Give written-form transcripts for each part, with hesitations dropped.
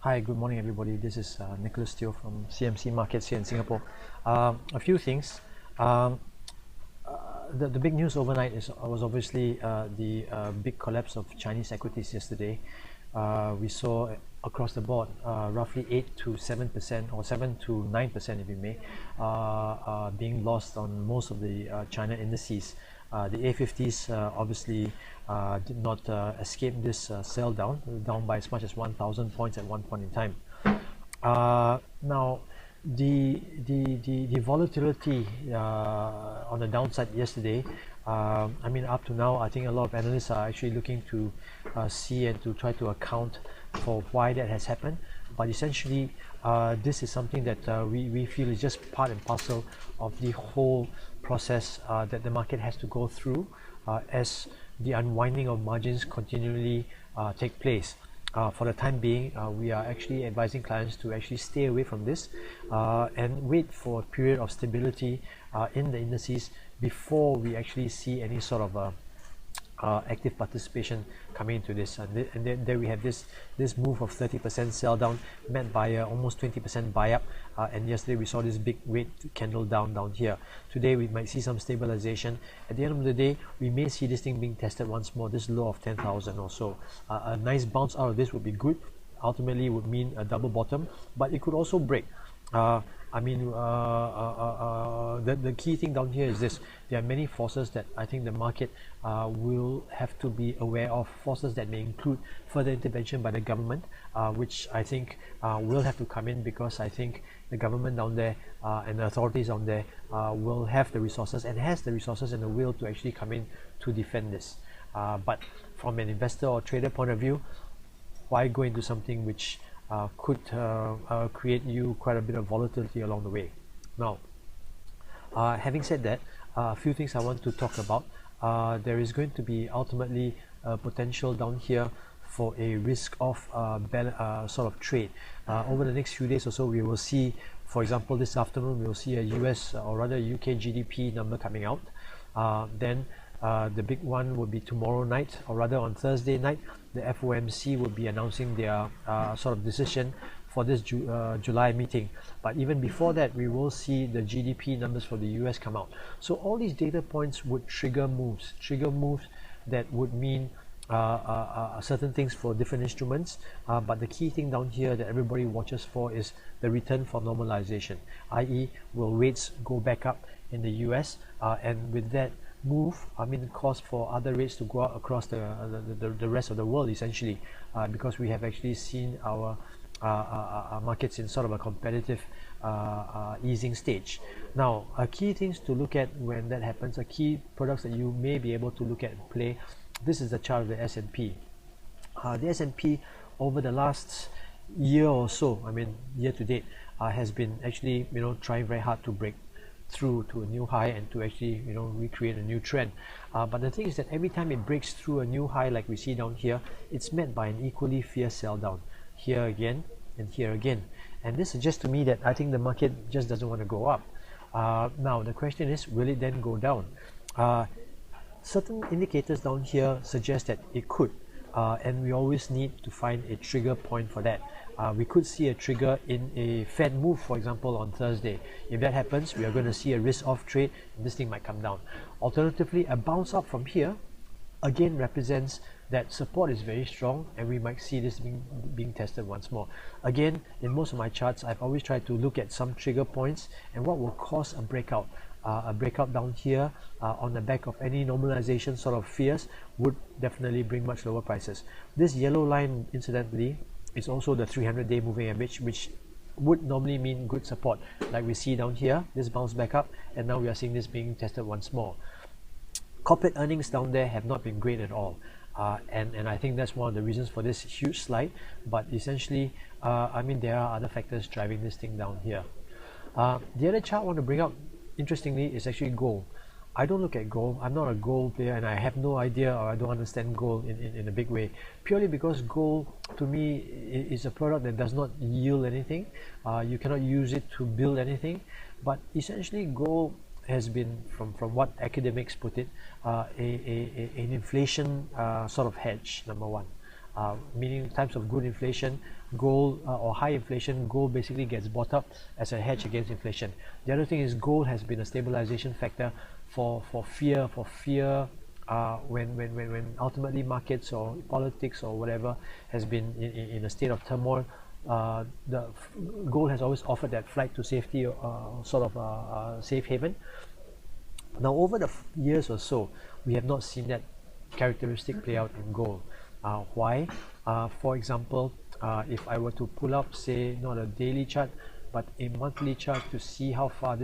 Hi, good morning everybody. This is Nicholas Teo from CMC Markets here in Singapore. A few things. Um, the big news overnight was obviously the big collapse of Chinese equities yesterday. We saw across the board roughly 8 to 7% or 7 to 9% if you may being lost on most of the China indices. The A50s obviously did not escape this sell down by as much as 1,000 points at one point in time. Now, the volatility on the downside yesterday, I mean, up to now, I think a lot of analysts are actually looking to see and to try to account for why that has happened. But essentially, this is something that we feel is just part and parcel of the whole process that the market has to go through as the unwinding of margins continually take place. For the time being, we are actually advising clients to actually stay away from this and wait for a period of stability in the indices before we actually see any sort of active participation coming into this. And then there we have this move of 30% sell down met by almost 20% buy up, and yesterday we saw this big red candle down here. Today we might see some stabilization. At the end of the day, we may see this thing being tested once more, this low of 10,000 or so. A nice bounce out of this would be good. Ultimately would mean a double bottom, but it could also break. I mean, the key thing down here is this: there are many forces that I think the market will have to be aware of, forces that may include further intervention by the government, which I think will have to come in, because I think the government down there and the authorities down there will have the resources and has the resources and the will to actually come in to defend this. But from an investor or trader point of view, why go into something which could create you quite a bit of volatility along the way? Now, having said that, a few things I want to talk about. There is going to be ultimately potential down here for a risk-off sort of trade. Over the next few days or so, we will see, for example, this afternoon, we will see a US or rather UK GDP number coming out. Then the big one will be tomorrow night, or rather on Thursday night. The FOMC will be announcing their sort of decision for this July meeting. But even before that, we will see the GDP numbers for the US come out. So all these data points would trigger moves that would mean certain things for different instruments. But the key thing down here that everybody watches for is the return for normalization, i.e. will rates go back up in the US, and with that move, I mean, cause for other rates to go out across the rest of the world, essentially, because we have actually seen our markets in sort of a competitive easing stage. Now, key things to look at when that happens, key products that you may be able to look at and play. This is the chart of the S&P. The S&P over the last year or so, I mean year to date, has been actually trying very hard to break through to a new high and to actually recreate a new trend. But the thing is that every time it breaks through a new high like we see down here, it's met by an equally fierce sell down, here again and here again. And this suggests to me that I think the market just doesn't want to go up. Now the question is, will it then go down? Certain indicators down here suggest that it could, and we always need to find a trigger point for that. We could see a trigger in a Fed move, for example, on Thursday. If that happens, we are going to see a risk-off trade, and this thing might come down. Alternatively, a bounce up from here again represents that support is very strong, and we might see this being tested once more. Again, in most of my charts, I've always tried to look at some trigger points and what will cause a breakout. A breakout down here on the back of any normalization sort of fears would definitely bring much lower prices. This yellow line, incidentally, is also the 300-day moving average, which would normally mean good support, like we see down here. This bounced back up, and now we are seeing this being tested once more. Corporate earnings down there have not been great at all, and I think that's one of the reasons for this huge slide. But essentially, I mean, there are other factors driving this thing down here. The other chart I want to bring up, interestingly, is actually gold. I don't look at gold. I'm not a gold player, and I have no idea, or I don't understand gold in a big way, purely because gold to me is a product that does not yield anything. You cannot use it to build anything. But essentially, gold has been, from what academics put it, an inflation sort of hedge, number one. meaning times of good inflation, gold or high inflation, gold basically gets bought up as a hedge against inflation. The other thing is gold has been a stabilization factor for fear when ultimately markets or politics or whatever has been in a state of turmoil. The gold has always offered that flight to safety, safe haven. Now over the years or so, we have not seen that characteristic play out in gold. Why? For example, if I were to pull up, say, not a daily chart but a monthly chart to see how far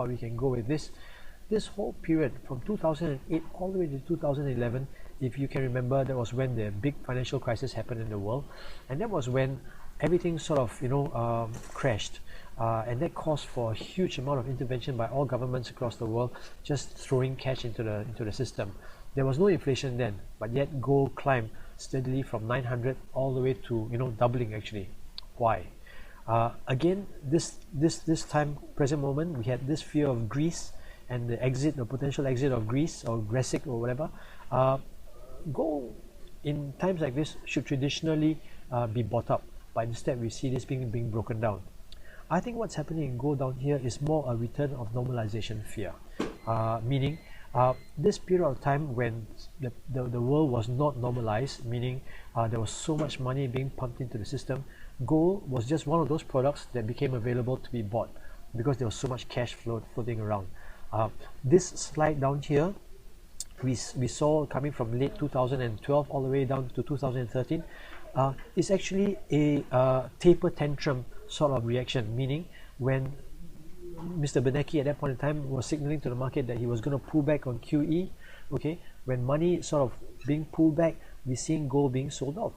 we can go with this whole period from 2008 all the way to 2011, if you can remember, that was when the big financial crisis happened in the world, and that was when everything sort of crashed, and that caused for a huge amount of intervention by all governments across the world, just throwing cash into the system. There was no inflation then, but yet gold climbed steadily from 900 all the way to doubling actually. Why? Again, this time, present moment, we had this fear of Greece and the potential exit of Greece or Grecic or whatever. Gold in times like this should traditionally be bought up, but instead we see this being broken down. I think what's happening in gold down here is more a return of normalization fear, meaning this period of time when the world was not normalized, meaning there was so much money being pumped into the system, gold was just one of those products that became available to be bought because there was so much cash floating around. This slide down here we saw coming from late 2012 all the way down to 2013 is actually a taper tantrum sort of reaction, meaning when Mr. Bernanke at that point in time was signaling to the market that he was going to pull back on QE. Okay, when money sort of being pulled back, we're seeing gold being sold off.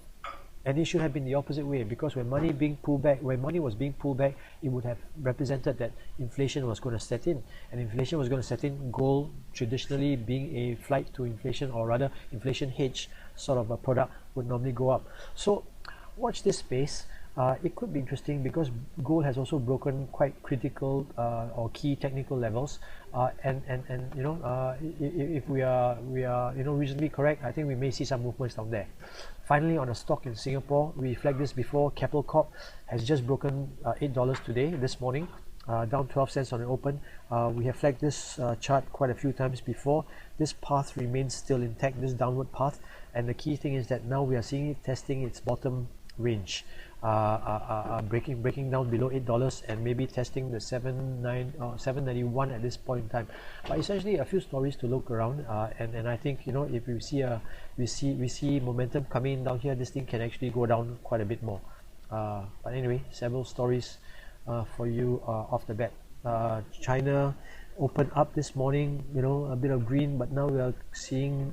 And it should have been the opposite way, because when money was being pulled back, it would have represented that inflation was going to set in, and inflation was going to set in. Gold, traditionally being a flight to inflation, or rather inflation hedge sort of a product, would normally go up. So watch this space. It could be interesting because gold has also broken quite critical or key technical levels, and if we are reasonably correct, I think we may see some movements down there. Finally, on a stock in Singapore, we flagged this before. Capital Corp has just broken $8 today, this morning, down 12 cents on the open. We have flagged this chart quite a few times before. This path remains still intact, this downward path, and the key thing is that now we are seeing it testing its bottom range, breaking down below $8 and maybe testing the 791 at this point in time. But essentially a few stories to look around, and I think if we see momentum coming down here, this thing can actually go down quite a bit more. But anyway, several stories for you off the bat. China opened up this morning, a bit of green, but now we are seeing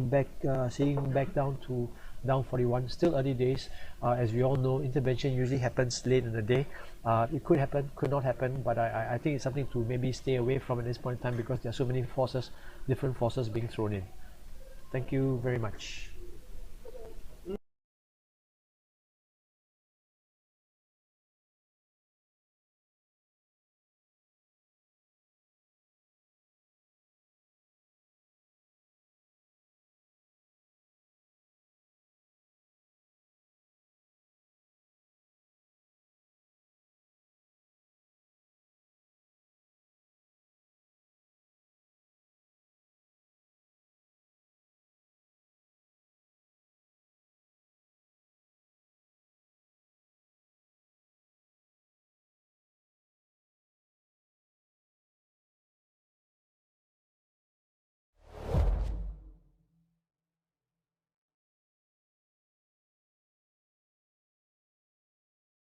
back down to down 41. Still early days. As we all know, intervention usually happens late in the day. It could happen, could not happen, but I think it's something to maybe stay away from at this point in time, because there are so many different forces being thrown in. Thank you very much.